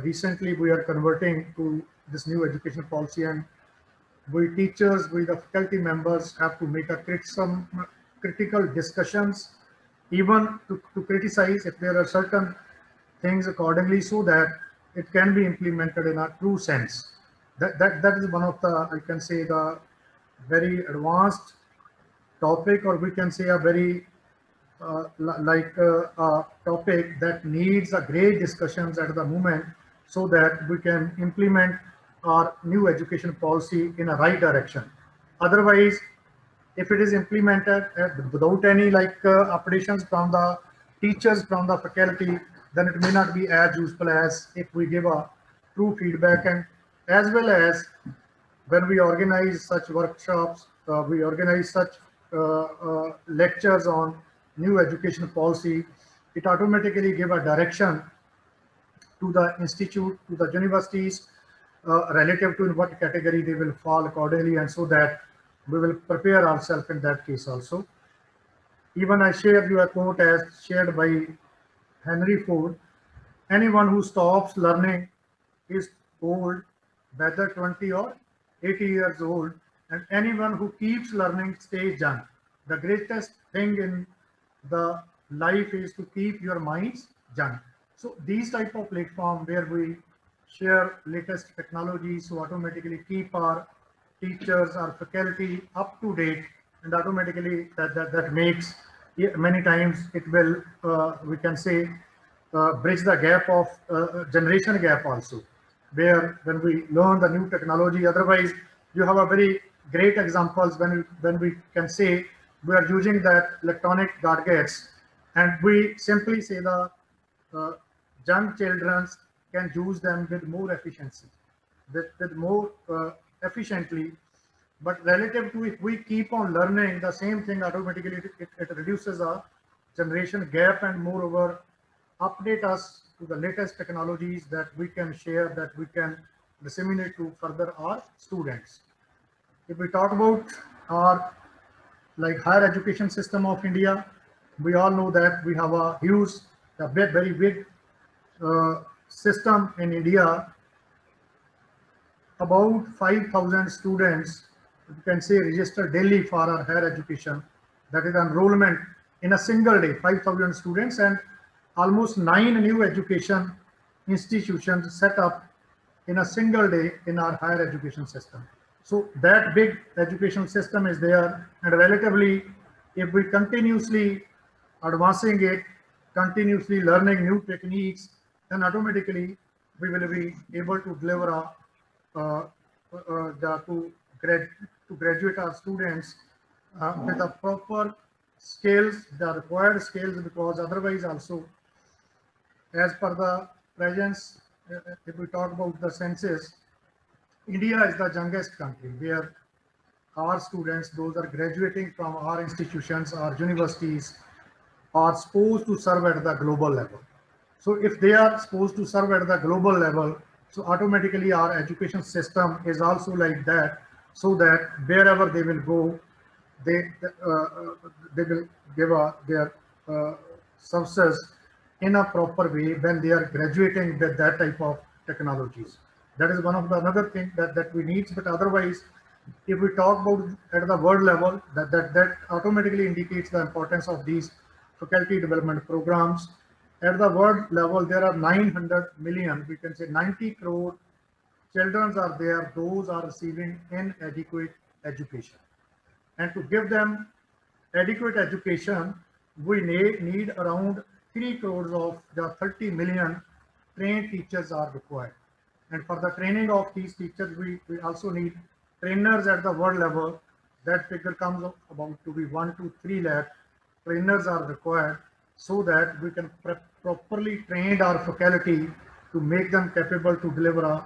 recently we are converting to this new education policy, and we teachers, we the faculty members have to make some critical discussions, even to criticize if there are certain things accordingly, so that it can be implemented in a true sense. That is one of the, I can say, the very advanced topic, or we can say a very topic that needs a great discussions at the moment, so that we can implement our new education policy in a right direction. Otherwise, if it is implemented without any updations from the teachers, from the faculty, then it may not be as useful as if we give a true feedback. And as well as when we organize such workshops, we organize such lectures on new education policy, it automatically give a direction to the institute, to the universities, relative to in what category they will fall accordingly, and so that we will prepare ourselves in that case also. Even I shared you a quote as shared by Henry Ford: anyone who stops learning is old, whether 20 or 80 years old, and anyone who keeps learning stays young. The greatest thing in the life is to keep your minds young. So these type of platform where we share latest technologies, so automatically keep our teachers, our faculty up to date, and automatically that makes, many times it will, we can say, bridge the gap of generation gap also, where when we learn the new technology. Otherwise, you have a very great examples when we can say we are using that electronic gadgets, and we simply say the young children can use them with more efficiency, with more efficiently. But relative to if we keep on learning the same thing, automatically it reduces our generation gap, and moreover update us to the latest technologies that we can share, that we can disseminate to further our students. If we talk about our higher education system of India, we all know that we have a huge, very big system in India. About 5,000 students, you can say, register daily for our higher education. That is enrollment in a single day, 5,000 students, and almost 9 new education institutions set up in a single day in our higher education system. So that big education system is there, and relatively, if we continuously advancing it, continuously learning new techniques, then automatically we will be able to deliver to graduate our students with the proper skills, the required skills, because otherwise also, as per the presence, if we talk about the census, India is the youngest country where our students, those are graduating from our institutions, our universities, are supposed to serve at the global level. So if they are supposed to serve at the global level, so automatically our education system is also like that, so that wherever they will go, they will give their services in a proper way when they are graduating with that type of technologies. That is one of the another thing that we need. But otherwise, if we talk about at the world level, that automatically indicates the importance of these faculty development programs. At the world level, there are 900 million, we can say 90 crore children are there, those are receiving inadequate education. And to give them adequate education, we need around 3 crores of the 30 million trained teachers are required. And for the training of these teachers, we also need trainers at the world level. That figure comes up about to be 1 to 3 lakh trainers are required, so that we can properly train our faculty to make them capable to deliver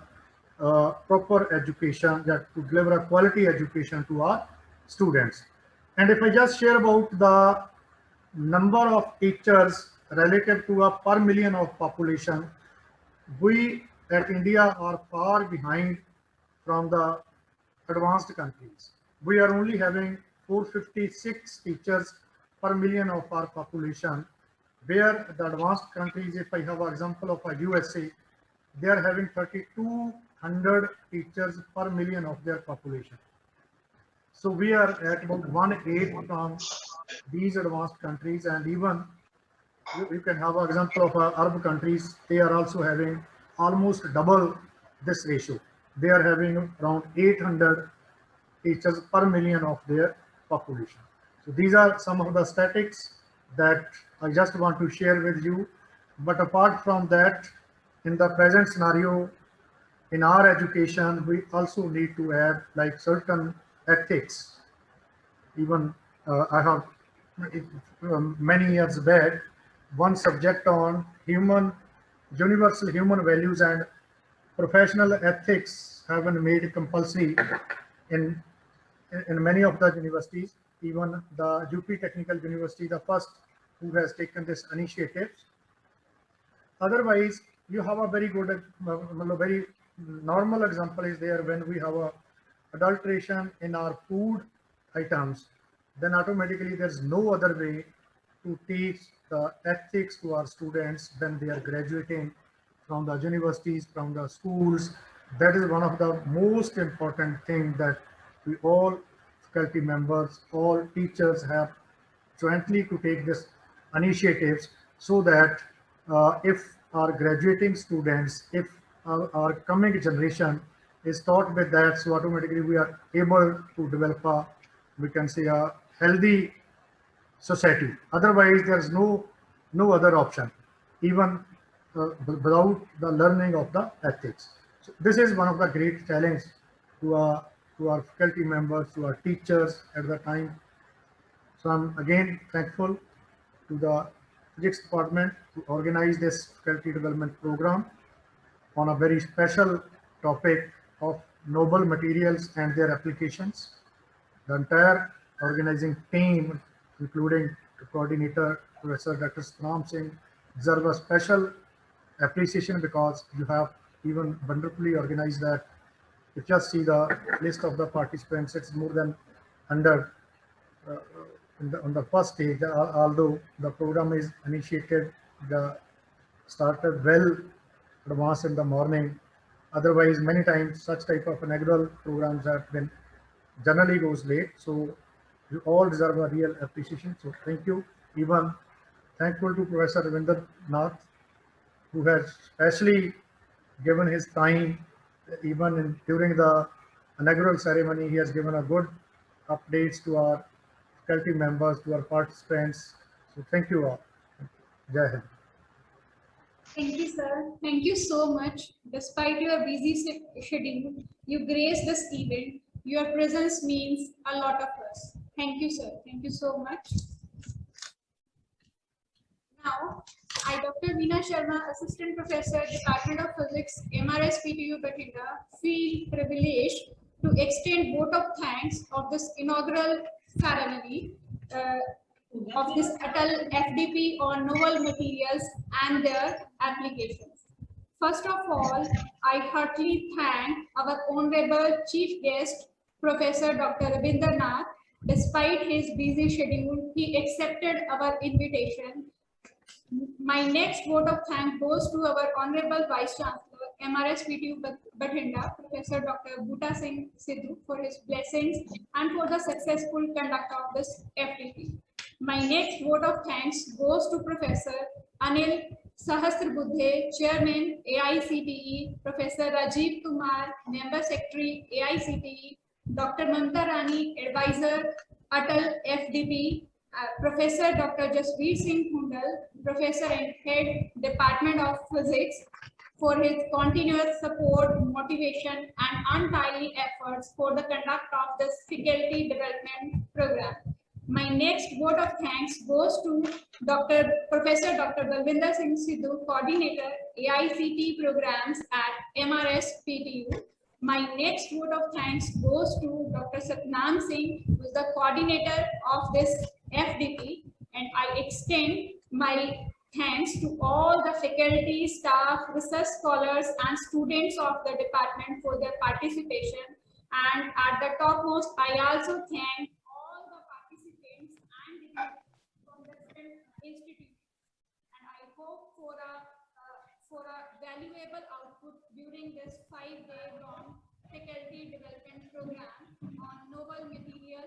a proper education, to deliver a quality education to our students. And if I just share about the number of teachers relative to a per million of population, we at India are far behind from the advanced countries. We are only having 456 teachers per million of our population, where the advanced countries, if I have an example of a USA, they are having 3,200 teachers per million of their population. So we are at about 1/8 from these advanced countries, and even you can have an example of Arab countries. They are also having almost double this ratio. They are having around 800 teachers per million of their population. So these are some of the statistics that I just want to share with you. But apart from that, in the present scenario, in our education, we also need to add like certain ethics. Even I have many years back, one subject on universal human values and professional ethics have been made compulsory in many of the universities. Even the UP Technical University, the first who has taken this initiative. Otherwise, you have a very good, very normal example is there when we have a adulteration in our food items, then automatically there's no other way to teach the ethics to our students when they are graduating from the universities, from the schools. That is one of the most important thing that we all faculty members, all teachers have jointly to take this initiatives, so that if our graduating students, if our coming generation is taught with that, so automatically we are able to develop a, we can say, a healthy society. Otherwise, there's no other option, even without the learning of the ethics. So this is one of the great challenge to our faculty members, to our teachers at the time. So I'm again thankful to the physics department to organize this faculty development program on a very special topic of noble materials and their applications. The entire organizing team, including the coordinator, Professor Dr. Satnam Singh, deserve a special appreciation because you have even wonderfully organized that. You just see the list of the participants, it's more than 100 on the first stage, although the program is initiated, started well advanced in the morning. Otherwise, many times such type of inaugural programs have been generally goes late. So you all deserve a real appreciation. So thank you. Even thankful to Professor Ravinder Nath, who has especially given his time, even during the inaugural ceremony. He has given a good updates to our faculty members, to our participants. So thank you all. Jai Hind. Thank you, sir. Thank you so much. Despite your busy schedule, you graced this event. Your presence means a lot of us. Thank you, sir. Thank you so much. Now, I, Dr. Veena Sharma, Assistant Professor, Department of Physics, MRS PTU Bathinda, feel privileged to extend vote of thanks of this inaugural ceremony of this Atal FDP on novel materials and their applications. First of all, I heartily thank our honorable chief guest, Professor Dr. Rabinder Nath. Despite his busy schedule, he accepted our invitation. My next vote of thanks goes to our Honorable Vice Chancellor, MRS PTU Bathinda, Professor Dr. Bhuta Singh Sidhu, for his blessings and for the successful conduct of this FDP. My next vote of thanks goes to Professor Anil Sahasrabudhe, Chairman AICTE, Professor Rajiv Kumar, Member Secretary AICTE, Dr. Mamta Rani, Advisor Atal FDP, Professor Dr. Jasbir Singh Hundal, Professor and Head Department of Physics, for his continuous support, motivation, and untiring efforts for the conduct of this faculty development program. My next vote of thanks goes to Professor Dr. Balwinder Singh Sidhu, Coordinator, AICT Programs at MRS PTU. My next vote of thanks goes to Dr. Satnam Singh, who is the coordinator of this FDP, and I extend my thanks to all the faculty, staff, research scholars, and students of the department for their participation. And at the topmost, I also thank all the participants and from different institutions. And I hope for a valuable output during this 5-day long faculty development program on novel materials